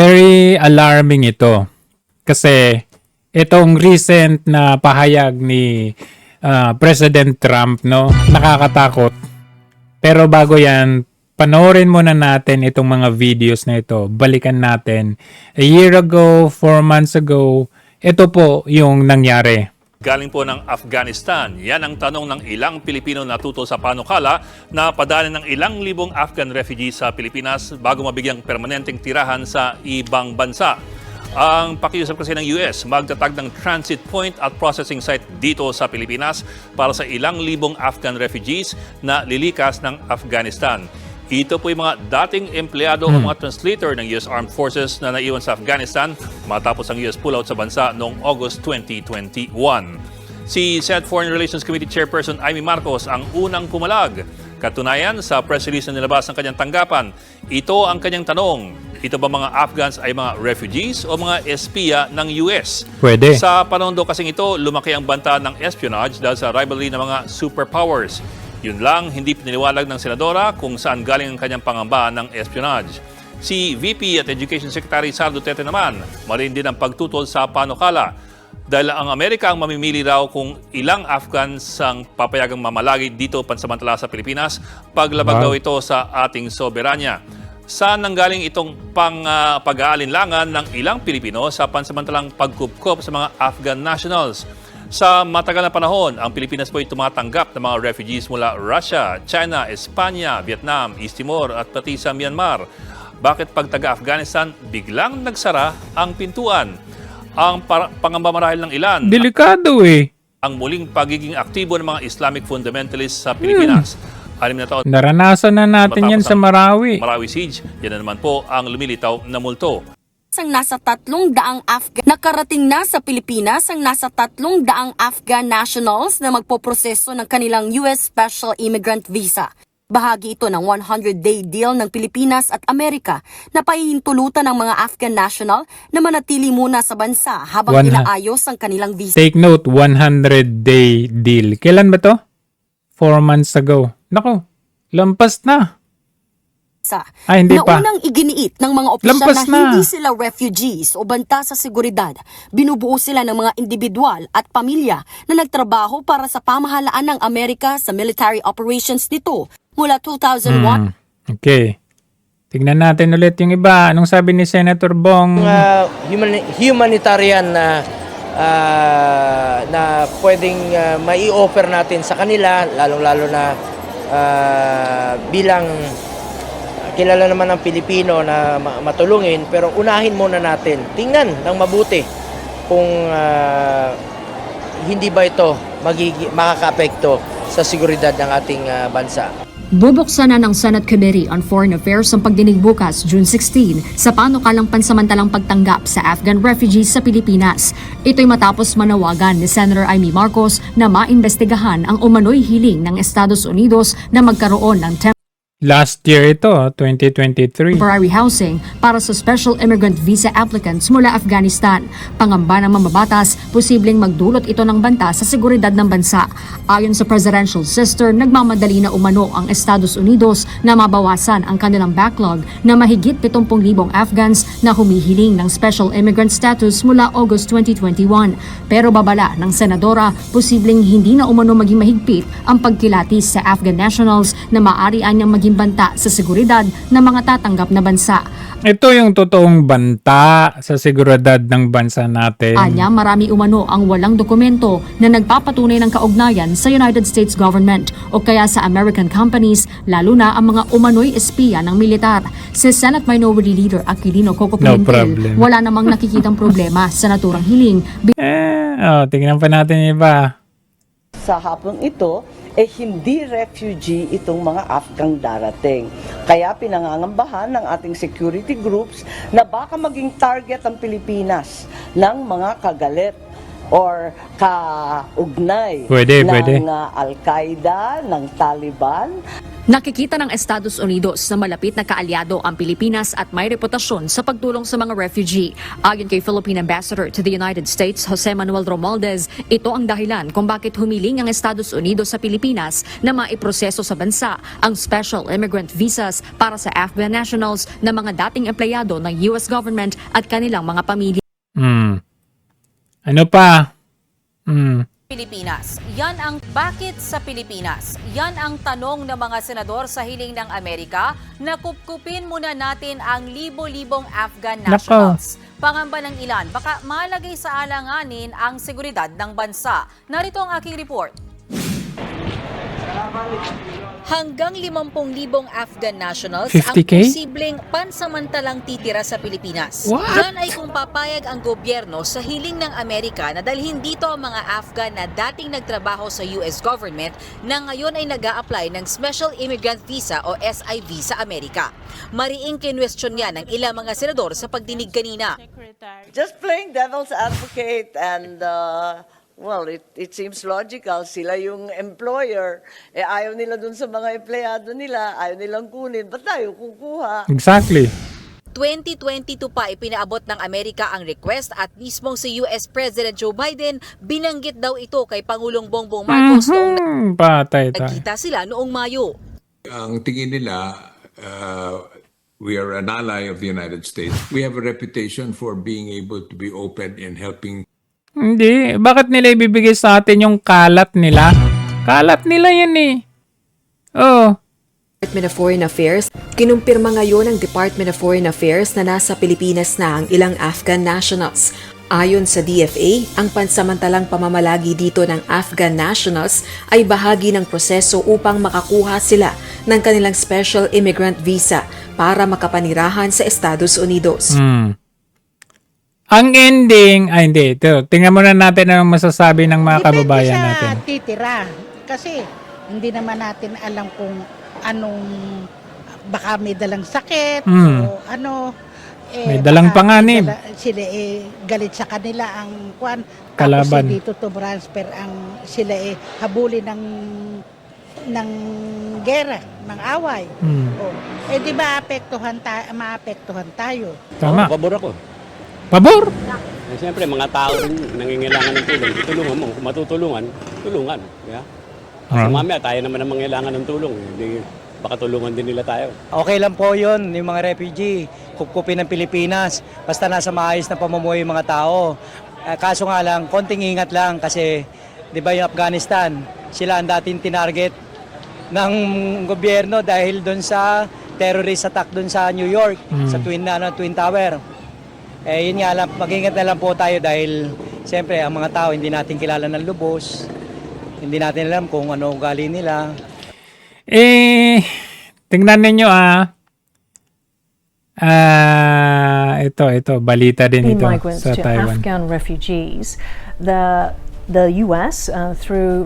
Very alarming ito kasi itong recent na pahayag ni President Trump, no, nakakatakot. Pero bago yan, panoorin muna natin itong mga videos na ito. Balikan natin. A year ago, 4 months ago, ito po yung nangyari. Galing po ng Afghanistan. Yan ang tanong ng ilang Pilipino natuto sa panukala na padalin ng ilang libong Afghan refugees sa Pilipinas bago mabigyang permanenteng tirahan sa ibang bansa. Ang pakiusap kasi ng US, magtatag ng transit point at processing site dito sa Pilipinas para sa ilang libong Afghan refugees na lilikas ng Afghanistan. Ito po yung mga dating empleyado o mga translator ng US Armed Forces na naiwan sa Afghanistan matapos ang US pullout sa bansa noong August 2021. Si Senate Foreign Relations Committee Chairperson Amy Marcos ang unang pumalag. Katunayan, sa press release na nilabas ng kanyang tanggapan, ito ang kanyang tanong. Ito ba mga Afghans ay mga refugees o mga espiya ng US? Pwede. Sa panahon daw kasing ito, lumaki ang banta ng espionage dahil sa rivalry ng mga superpowers. Yun lang, hindi piniliwalag ng senadora kung saan galing ang kanyang pangamba ng espionage. Si VP at Education Secretary Sara Duterte naman, marin din ang pagtutol sa panukala. Dahil ang Amerika ang mamimili raw kung ilang Afghans ang papayagang mamalagi dito pansamantala sa Pilipinas, paglabag daw ito sa ating soberanya. Saan nanggaling itong pag-aalinlangan ng ilang Pilipino sa pansamantalang pagkupkop sa mga Afghan nationals? Sa matagal na panahon, ang Pilipinas po ay tumatanggap ng mga refugees mula Russia, China, Espanya, Vietnam, East Timor at pati sa Myanmar. Bakit pag taga-Afghanistan, biglang nagsara ang pintuan? Ang pangamba marahil ng ilan, Delikado eh. ang muling pagiging aktibo ng mga Islamic fundamentalists sa Pilipinas. 6 na taon Naranasan na natin yan matapos sa ang Marawi. Marawi Siege, yan na naman po ang lumilitaw na multo. Ang nasa 300 Afghan nakarating na sa Pilipinas ang nasa 300 Afghan nationals na magpoproseso ng kanilang US Special Immigrant Visa. Bahagi ito ng 100-day deal ng Pilipinas at Amerika na pahihintulutan ng mga Afghan national na manatili muna sa bansa habang inaayos ang kanilang visa. Take note, 100-day deal. Kailan ba to? 4 months ago. Naku, lampas na. Hindi na pa. unang iginiit ng mga opisyal Lampas na na. hindi sila refugees o banta sa seguridad. Binubuo sila ng mga individual at pamilya na nagtrabaho para sa pamahalaan ng Amerika sa military operations nito mula 2001. Okay. Tignan natin ulit yung iba. Anong sabi ni Senator Bong? Humanitarian na pwedeng mai-offer natin sa kanila, lalong-lalo na bilang kilala naman ng Pilipino na matulungin, pero unahin muna natin. Tingnan ng mabuti kung hindi ba ito makaka-apekto sa seguridad ng ating bansa. Bubuksan na ng Senate Committee on Foreign Affairs ang pagdinig bukas, June 16, sa panukalang pansamantalang pagtanggap sa Afghan refugees sa Pilipinas. Ito'y matapos manawagan ni Senator Amy Marcos na maimbestigahan ang umano'y hiling ng Estados Unidos na magkaroon ng Last year ito, 2023. temporary housing para sa special immigrant visa applicants mula Afghanistan. Pangamba ng mambabatas, posibleng magdulot ito ng banta sa seguridad ng bansa. Ayon sa presidential sister, nagmamadali na umano ang Estados Unidos na mabawasan ang kanilang backlog na mahigit 70,000 Afghans na humihiling ng special immigrant status mula August 2021. Pero babala ng senadora, posibleng hindi na umano maging mahigpit ang pagkilatis sa Afghan nationals na maaari anyang maging banta sa seguridad ng mga tatanggap na bansa. Ito yung totoong banta sa seguridad ng bansa natin. Anya, marami umano ang walang dokumento na nagpapatunay ng kaugnayan sa United States government o kaya sa American companies, lalo na ang mga umano'y espiya ng militar. Si Senate Minority Leader Aquilino Coco Pimentel, wala namang nakikitang problema sa naturang hiling. Tingnan pa natin yung iba. Sa hapong ito, hindi refugee itong mga Afghang darating. Kaya pinangangambahan ng ating security groups na baka maging target ang Pilipinas ng mga kagalit or kaugnay ng Al-Qaeda, ng Taliban. Nakikita ng Estados Unidos na malapit na kaalyado ang Pilipinas at may reputasyon sa pagtulong sa mga refugee. Ayon kay Philippine Ambassador to the United States, Jose Manuel Romualdez, ito ang dahilan kung bakit humiling ang Estados Unidos sa Pilipinas na maiproseso sa bansa ang special immigrant visas para sa Afghan nationals na mga dating empleyado ng US government at kanilang mga pamilya. Ano pa? Pilipinas. Yan ang bakit sa Pilipinas. Yan ang tanong ng mga senador sa hiling ng Amerika na kupkupin muna natin ang libo-libong Afghan nationals. Pangamba ng ilan, baka malagay sa alanganin ang seguridad ng bansa. Narito ang aking report. Hanggang 50,000 Afghan nationals 50K? ang posibleng pansamantalang titira sa Pilipinas. What? Yan ay kung papayag ang gobyerno sa hiling ng Amerika na dalhin dito ang mga Afghan na dating nagtrabaho sa US government na ngayon ay nag-a-apply ng Special Immigrant Visa o SIV sa Amerika. Mariing kinwestiyon yan ng ilang mga senador sa pagdinig kanina. Just playing devil's advocate and well, it seems logical. Sila yung employer. Ayaw nila dun sa mga empleyado nila. Ayaw nilang kunin. Ba't tayo kukuha? Exactly. 2022 pa ipinaabot ng Amerika ang request at mismong si US President Joe Biden binanggit daw ito kay Pangulong Bongbong Marcos noong Patay tayo. nagkita sila noong Mayo. Ang tingin nila, we are an ally of the United States. We have a reputation for being able to be open in helping. Hindi. Bakit nila ibibigay sa atin yung kalat nila? Kalat nila yan eh. Oh. Department of Foreign Affairs, kinumpirma ngayon ng Department of Foreign Affairs na nasa Pilipinas na ang ilang Afghan nationals. Ayon sa DFA, ang pansamantalang pamamalagi dito ng Afghan nationals ay bahagi ng proseso upang makakuha sila ng kanilang Special Immigrant Visa para makapanirahan sa Estados Unidos. Ang ending, ay hindi, ito, tingnan muna natin ang masasabi ng mga kababayan natin. Depende sa titira. Kasi hindi naman natin alam kung anong, baka may dalang sakit o ano. May dalang baka panganib. Sila galit sa kanila ang kwan. Kalaban. Tapos dito to transfer ang sila habulin ng gera, ng away. O, di ba maapektuhan tayo? Tama. Pabor ako. Pabor? Siyempre, mga tao rin nangingailangan ng tulong. Tutulungan mo. Kung matutulungan, tulungan. Yeah? Kasi mamaya, tayo naman ang mangailangan ng tulong. Hindi, baka tulungan din nila tayo. Okay lang po yun, yung mga refugee, kupkupin ng Pilipinas, basta nasa maayos na pamumuhay yung mga tao. Kaso nga lang, konting ingat lang kasi, di ba yung Afghanistan, sila ang dating tinarget ng gobyerno dahil doon sa terrorist attack doon sa New York, sa Twin Tower. Yun nga lang, mag-ingat na lang po tayo dahil siyempre ang mga tao hindi natin kilala ng lubos, hindi natin alam kung ano ugali nila. Tingnan ninyo ito, balita din ito sa Taiwan. Afghan refugees, the US,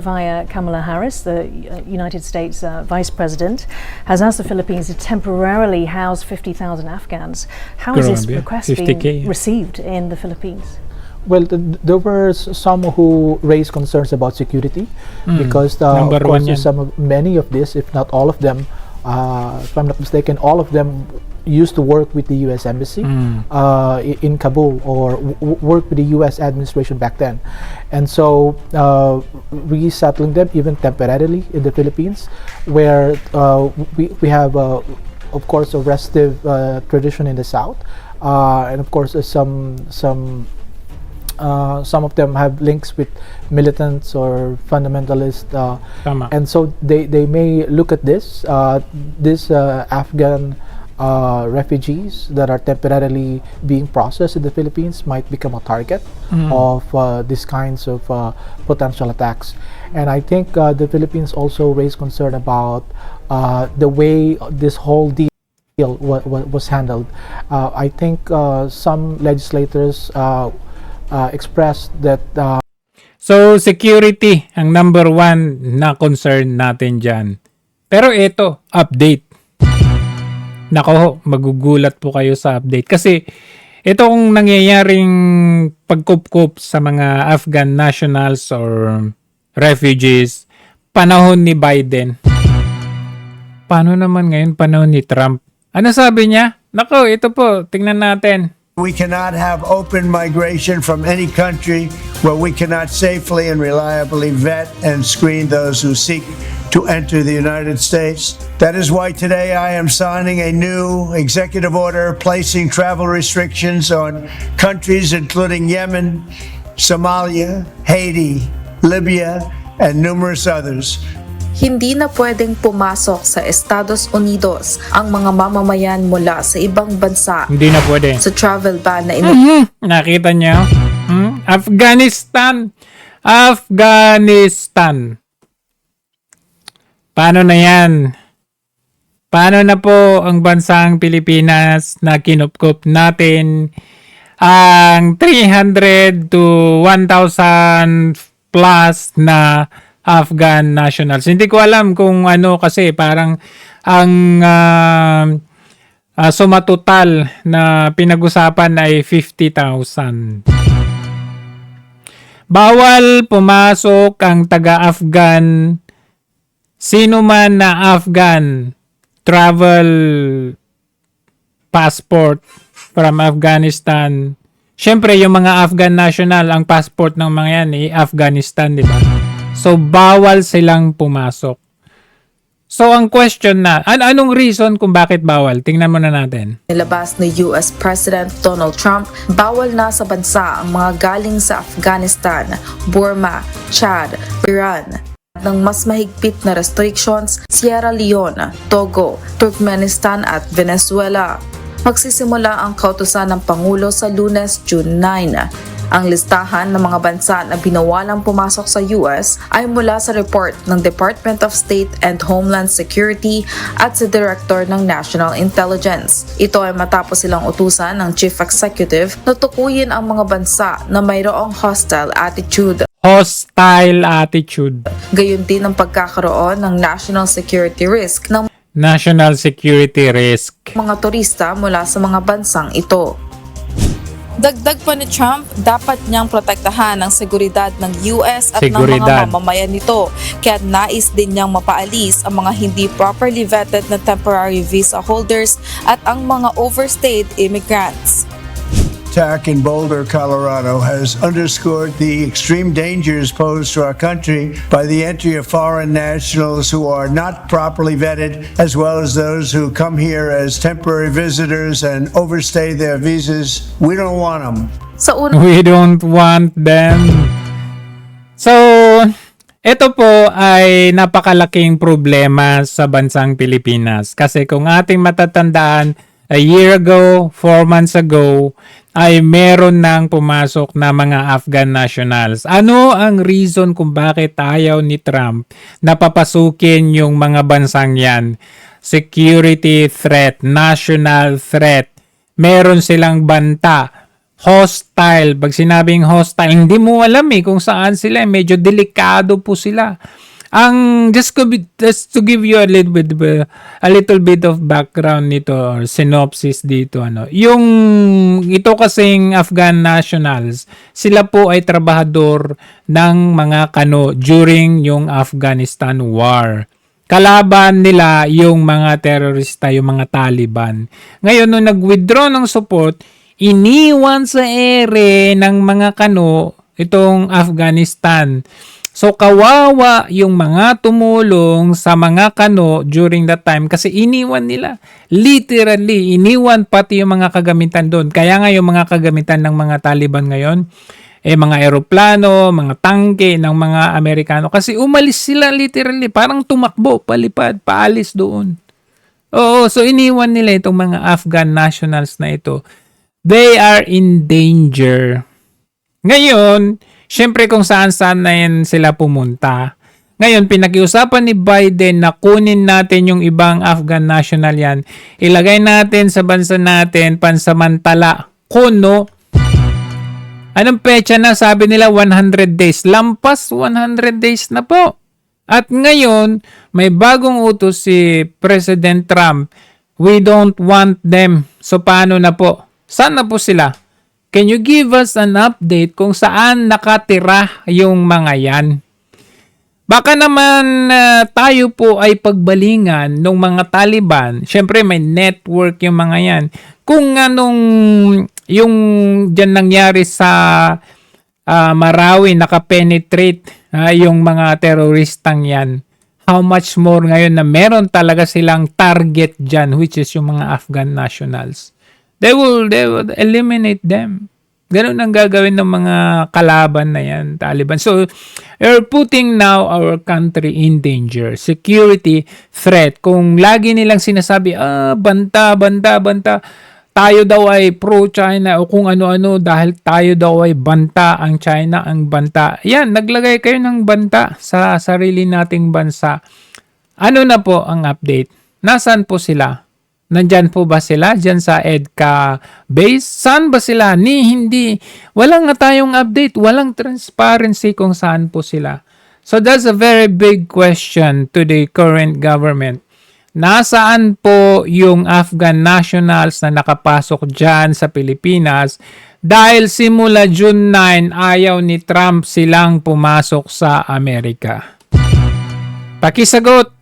via Kamala Harris, the United States Vice President, has asked the Philippines to temporarily house 50,000 Afghans. How is this request 50K. being received in the Philippines? Well, there were some who raised concerns about security because of course, many of this, if not all of them, if I'm not mistaken, all of them used to work with the U.S. Embassy in Kabul or work with the U.S. administration back then. And so resettling them even temporarily in the Philippines where we have, of course, a restive tradition in the South. And of course, some of them have links with militants or fundamentalists, and so they may look at this Afghan refugees that are temporarily being processed in the Philippines might become a target of these kinds of potential attacks. And I think the Philippines also raised concern about the way this whole deal was handled. I think some legislators expressed that so security ang number one na concern natin dyan. Pero ito, update. Nako, magugulat po kayo sa update kasi itong nangyayaring pagkupkup sa mga Afghan nationals or refugees panahon ni Biden. paano naman ngayon panahon ni Trump? Ano sabi niya? Nako, ito po, tingnan natin. We cannot have open migration from any country where we cannot safely and reliably vet and screen those who seek to enter the United States. That is why today I am signing a new executive order placing travel restrictions on countries including Yemen, Somalia, Haiti, Libya, and numerous others. Hindi na pwedeng pumasok sa Estados Unidos ang mga mamamayan mula sa ibang bansa. Hindi na pwede. Sa travel ban na Nakita niyo? Afghanistan. Afghanistan. Paano na yan? Paano na po ang bansang Pilipinas na kinupkup natin ang 300 to 1,000 plus na Afghan nationals? Hindi ko alam kung ano kasi parang ang sumatotal na pinag-usapan ay 50,000. Bawal pumasok ang taga-Afghan, sino man na Afghan, travel passport from Afghanistan. Siyempre, yung mga Afghan national, ang passport ng mga yan Afghanistan, di ba? So, bawal silang pumasok. So, ang question na, anong reason kung bakit bawal? Tingnan muna natin. nilabas ni US President Donald Trump, bawal na sa bansa ang mga galing sa Afghanistan, Burma, Chad, Iran, ng mas mahigpit na restrictions, Sierra Leone, Togo, Turkmenistan at Venezuela. Magsisimula ang kautusan ng Pangulo sa Lunes, June 9. Ang listahan ng mga bansa na binawalang pumasok sa US ay mula sa report ng Department of State and Homeland Security at sa Director ng National Intelligence. Ito ay matapos silang utusan ng Chief Executive na tukuyin ang mga bansa na mayroong hostile attitude. Hostile attitude. Gayon din ang pagkakaroon ng national security risk ng National security risk. mga turista mula sa mga bansang ito. Dagdag pa ni Trump, dapat niyang protektahan ang seguridad ng US at ng mga mamamayan nito. Kaya nais din niyang mapaalis ang mga hindi properly vetted na temporary visa holders at ang mga overstayed immigrants. Attack in Boulder, Colorado has underscored the extreme dangers posed to our country by the entry of foreign nationals who are not properly vetted, as well as those who come here as temporary visitors and overstay their visas. We don't want them. We don't want them. So, ito po ay napakalaking problema sa bansang Pilipinas. Kasi kung ating matatandaan, a year ago, 4 months ago, ay meron nang pumasok na mga Afghan nationals. Ano ang reason kung bakit ayaw ni Trump na papasukin yung mga bansang yan? Security threat, national threat. Meron silang banta. Hostile. Pag sinabing hostile, hindi mo alam kung saan sila. Medyo delikado po sila. Just to give you a little bit of background nito or synopsis dito yung ito kasing Afghan nationals, sila po ay trabahador ng mga kano during yung Afghanistan war. Kalaban nila yung mga terorista, yung mga Taliban. Ngayon nung nag-withdraw ng support, iniwan sa ere ng mga kano itong Afghanistan. So, kawawa yung mga tumulong sa mga kano during that time kasi iniwan nila. Literally, iniwan pati yung mga kagamitan doon. Kaya nga yung mga kagamitan ng mga Taliban ngayon, mga eroplano, mga tangke ng mga Amerikano. Kasi umalis sila literally, parang tumakbo, palipad, paalis doon. Oo, so iniwan nila itong mga Afghan nationals na ito. They are in danger. Ngayon, siyempre kung saan-saan na yan sila pumunta. Ngayon, pinakiusapan ni Biden na kunin natin yung ibang Afghan national yan. Ilagay natin sa bansa natin pansamantala. Kuno. Anong pecha na? Sabi nila 100 days. Lampas 100 days na po. At ngayon, may bagong utos si President Trump. We don't want them. So, paano na po? Saan na po sila? Can you give us an update kung saan nakatira yung mga yan? Baka naman tayo po ay pagbalingan ng mga Taliban. Siyempre may network yung mga yan. Kung anong yung dyan nangyari sa Marawi, nakapenetrate yung mga teroristang yan. How much more ngayon na meron talaga silang target dyan, which is yung mga Afghan nationals. They will eliminate them. Ganun ang gagawin ng mga kalaban na yan, Taliban. So, you're putting now our country in danger. Security threat. Kung lagi nilang sinasabi, banta. Tayo daw ay pro-China o kung ano-ano dahil tayo daw ay banta ang China, ang banta. Yan, naglagay kayo ng banta sa sarili nating bansa. Ano na po ang update? Nasaan po sila? Nandyan po ba sila? Diyan sa EDCA base? Saan ba sila? Hindi. Walang nga tayong update. Walang transparency kung saan po sila. So that's a very big question to the current government. Nasaan po yung Afghan nationals na nakapasok dyan sa Pilipinas? Dahil simula June 9, ayaw ni Trump silang pumasok sa Amerika. Pakisagot.